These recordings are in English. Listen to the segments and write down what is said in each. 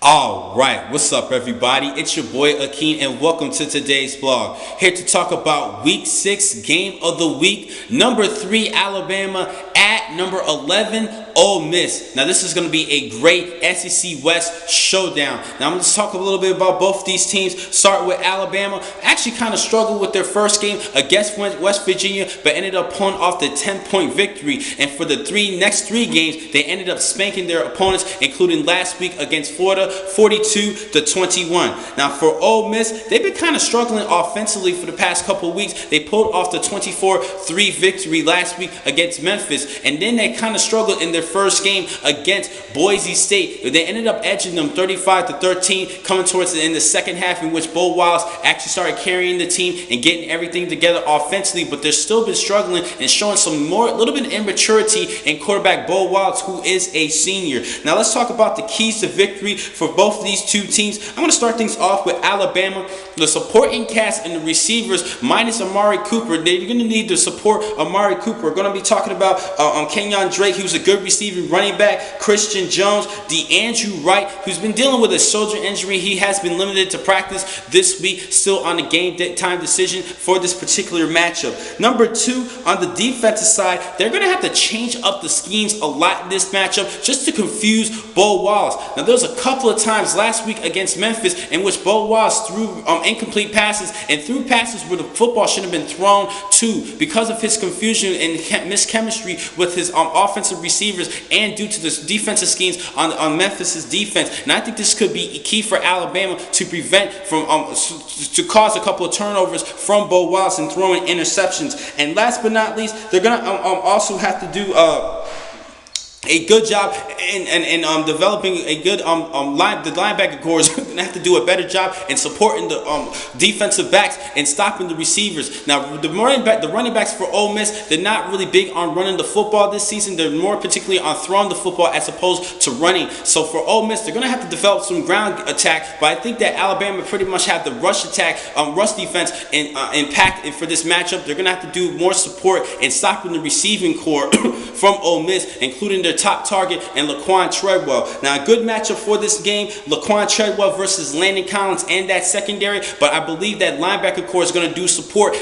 Alright, what's up everybody? It's your boy Akeem and welcome to today's vlog. Here to talk about week 6 game of the week. Number 3 Alabama at number 11 Ole Miss. Now this is going to be a great SEC West showdown. Now I'm going to talk a little bit about both these teams. Start with Alabama. Actually kind of struggled with their first game against West Virginia, but ended up pulling off the 10-point victory. And for the next three games, they ended up spanking their opponents, including last week against Florida, 42-21. Now for Ole Miss, they've been kind of struggling offensively for the past couple of weeks. They pulled off the 24-3 victory last week against Memphis, and then they kind of struggled in their first game against Boise State. They ended up edging them 35-13, coming towards the end of the second half, in which Bo Wallace actually started carrying the team and getting everything together offensively, but they've still been struggling and showing a little bit of immaturity in quarterback Bo Wallace, who is a senior. Now let's talk about the keys to victory for both of these two teams. I'm going to start things off with Alabama. The supporting cast and the receivers, minus Amari Cooper, they're going to need to support Amari Cooper. We're going to be talking about Kenyon Drake, who's a good receiving running back, Christian Jones, DeAndrew Wright, who's been dealing with a shoulder injury. He has been limited to practice this week, still on the game time decision for this particular matchup. Number 2, on the defensive side, they're going to have to change up the schemes a lot in this matchup just to confuse Bo Wallace. Now, there was a couple of times last week against Memphis in which Bo Wallace threw incomplete passes and threw passes where the football should have been thrown to, because of his confusion and mischemistry with his offensive receivers and due to the defensive schemes on Memphis's defense. And I think this could be key for Alabama to prevent from to cause a couple of turnovers from Bo Wallace and throwing interceptions. And last but not least, they're gonna also have to do a good job in developing a good the linebacker corps is going to have to do a better job in supporting the defensive backs and stopping the receivers. Now the running backs for Ole Miss, they're not really big on running the football this season. They're more particularly on throwing the football as opposed to running. So for Ole Miss, they're going to have to develop some ground attack. But I think that Alabama pretty much have the rush attack, rush defense impact for this matchup. They're going to have to do more support in stopping the receiving corps from Ole Miss, including their top target and Laquan Treadwell. Now a good matchup for this game, Laquan Treadwell versus Landon Collins and that secondary, but I believe that linebacker corps is going to do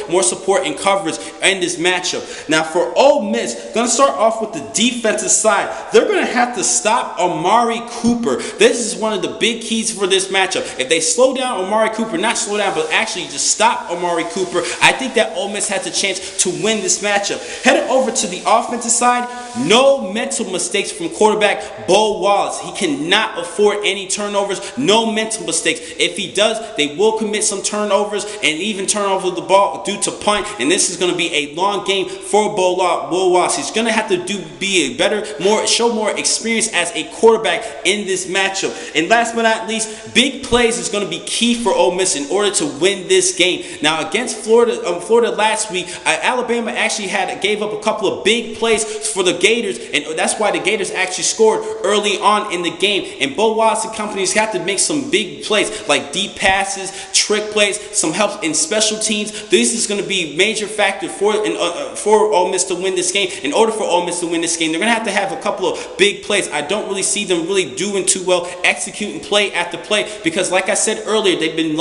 more support and coverage in this matchup. Now for Ole Miss, going to start off with the defensive side. They're going to have to stop Amari Cooper. This is one of the big keys for this matchup. If they slow down Amari Cooper, not slow down, but actually just stop Amari Cooper, I think that Ole Miss has a chance to win this matchup. Headed over to the offensive side, no mental mistakes from quarterback Bo Wallace. He cannot afford any turnovers, no mental mistakes. If he does, they will commit some turnovers and even turn over the ball due to punt, and this is going to be a long game for Bo Wallace. He's going to have to show more experience as a quarterback in this matchup. And last but not least, big plays is going to be key for Ole Miss in order to win this game. Now against Florida last week, Alabama actually gave up a couple of big plays for the Gators, and that's why the Gators actually scored early on in the game. And Bo Wallace and companies have to make some big plays like deep passes, trick plays, some help in special teams. This is going to be a major factor for Ole Miss to win this game. In order for Ole Miss to win this game, they're going to have a couple of big plays. I don't really see them really doing too well executing play after play, because like I said earlier, they've been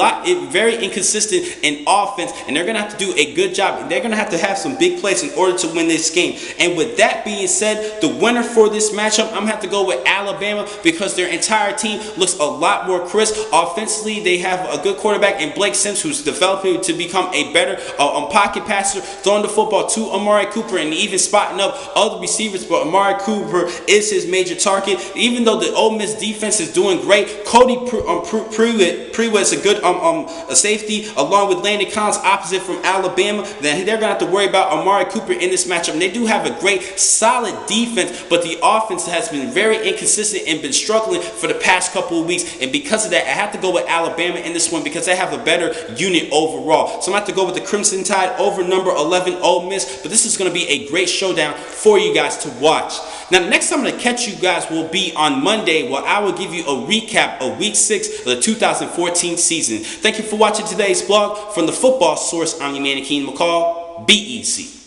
very inconsistent in offense, and they're going to have to do a good job. They're going to have some big plays in order to win this game. And with that being said, the winner for this matchup, I'm going to have to go with Alabama, because their entire team looks a lot more crisp. Offensively, they have a good quarterback in Blake Sims, who's developing to become a better pocket passer, throwing the football to Amari Cooper and even spotting up other receivers, but Amari Cooper is his major target. Even though the Ole Miss defense is doing great, Cody Prewitt is a good safety, along with Landon Collins opposite from Alabama. Then they're going to have to worry about Amari Cooper in this matchup. And they do have a great, solid defense, but the offense has been very inconsistent and been struggling for the past couple of weeks. And because of that, I have to go with Alabama in this one, because they have a better unit overall. So I'm going to have to go with the Crimson Tide over number 11 Ole Miss. But this is going to be a great showdown for you guys to watch. Now, the next time I'm going to catch you guys will be on Monday, where I will give you a recap of Week 6 of the 2014 season. Thank you for watching today's vlog. From the Football Source, I'm your man, Akeem McCall. Be easy.